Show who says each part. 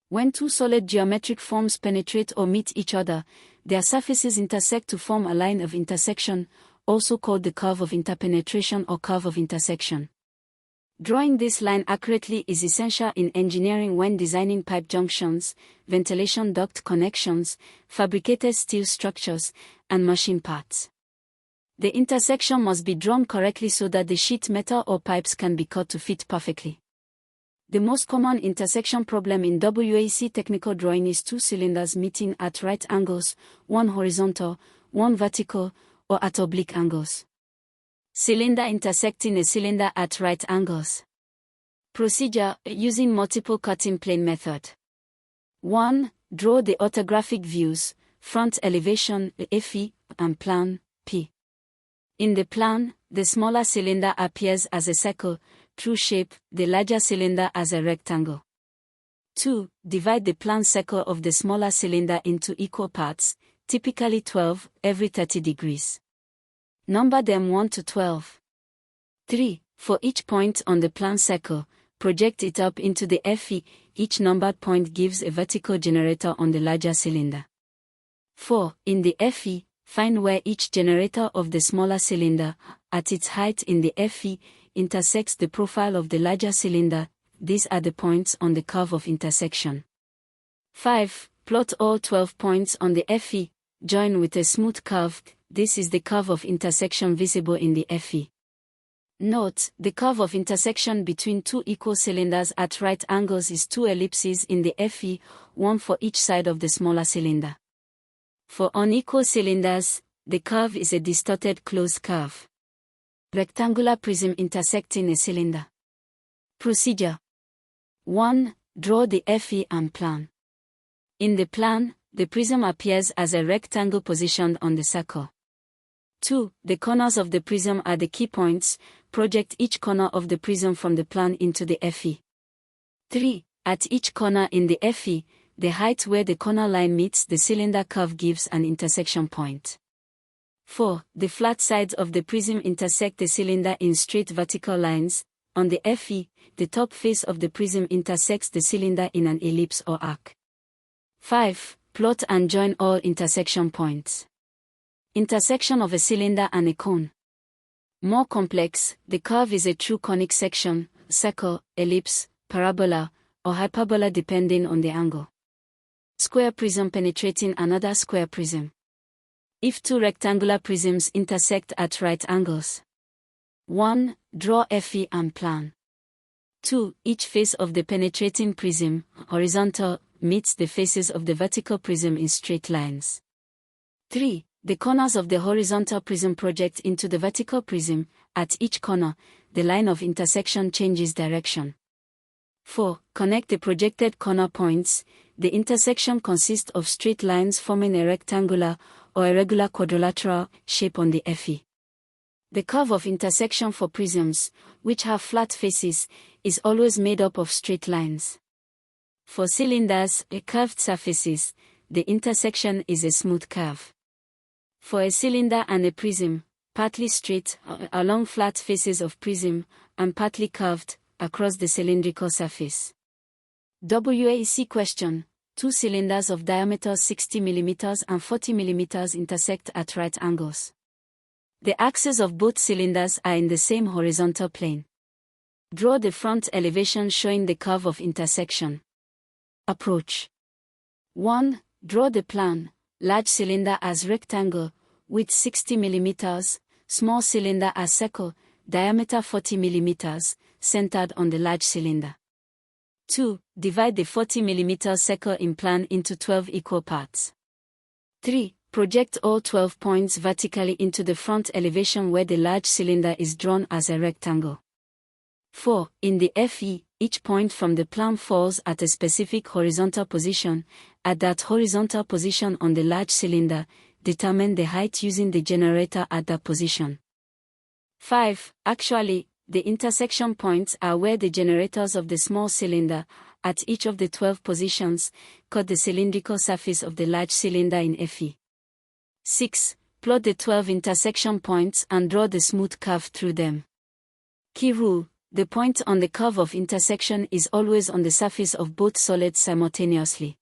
Speaker 1: When two solid geometric forms penetrate or meet each other, their surfaces intersect to form a line of intersection, also called the curve of interpenetration or curve of intersection. Drawing this line accurately is essential in engineering when designing pipe junctions, ventilation duct connections, fabricated steel structures, and machine parts. The intersection must be drawn correctly so that the sheet metal or pipes can be cut to fit perfectly. The most common intersection problem in WAEC technical drawing is two cylinders meeting at right angles, one horizontal, one vertical, or at oblique angles. Cylinder intersecting a cylinder at right angles. Procedure, using multiple cutting plane method. 1. Draw the orthographic views, front elevation, FE, and plan, P. In the plan, the smaller cylinder appears as a circle, true shape, the larger cylinder as a rectangle. 2. Divide the plan circle of the smaller cylinder into equal parts, typically 12, every 30 degrees. Number them 1 to 12. 3. For each point on the plan circle, project it up into the FE, each numbered point gives a vertical generator on the larger cylinder. 4. In the FE, find where each generator of the smaller cylinder, at its height in the FE, intersects the profile of the larger cylinder. These are the points on the curve of intersection. 5. Plot all 12 points on the FE, join with a smooth curve. This is the curve of intersection visible in the FE. Note, the curve of intersection between two equal cylinders at right angles is two ellipses in the FE, one for each side of the smaller cylinder. For unequal cylinders, the curve is a distorted closed curve. Rectangular prism intersecting a cylinder. Procedure. 1. Draw the FE and plan. In the plan, the prism appears as a rectangle positioned on the circle. 2. The corners of the prism are the key points. Project each corner of the prism from the plan into the FE. 3. At each corner in the FE, the height where the corner line meets the cylinder curve gives an intersection point. 4. The flat sides of the prism intersect the cylinder in straight vertical lines. On the FE, the top face of the prism intersects the cylinder in an ellipse or arc. 5. Plot and join all intersection points. Intersection of a cylinder and a cone. More complex, the curve is a true conic section, circle, ellipse, parabola, or hyperbola depending on the angle. Square prism penetrating another square prism. If two rectangular prisms intersect at right angles. 1. Draw FE and plan. 2. Each face of the penetrating prism, horizontal, meets the faces of the vertical prism in straight lines. 3. The corners of the horizontal prism project into the vertical prism. At each corner, the line of intersection changes direction. 4. Connect the projected corner points. The intersection consists of straight lines forming a rectangular or irregular quadrilateral shape on the FE. The curve of intersection for prisms, which have flat faces, is always made up of straight lines. For cylinders with curved surfaces, the intersection is a smooth curve. For a cylinder and a prism, partly straight along flat faces of prism, and partly curved across the cylindrical surface. WAEC question. Two cylinders of diameter 60 mm and 40 mm intersect at right angles. The axes of both cylinders are in the same horizontal plane. Draw the front elevation showing the curve of intersection. Approach. 1. Draw the plan, large cylinder as rectangle, width 60 mm, small cylinder as circle, diameter 40 mm, centered on the large cylinder. 2. Divide the 40 mm circle in plan into 12 equal parts. 3. Project all 12 points vertically into the front elevation where the large cylinder is drawn as a rectangle. 4. In the FE, each point from the plan falls at a specific horizontal position. At that horizontal position on the large cylinder, determine the height using the generator at that position. 5. Actually, the intersection points are where the generators of the small cylinder, at each of the 12 positions, cut the cylindrical surface of the large cylinder in FE. 6. Plot the 12 intersection points and draw the smooth curve through them. Key rule: The point on the curve of intersection is always on the surface of both solids simultaneously.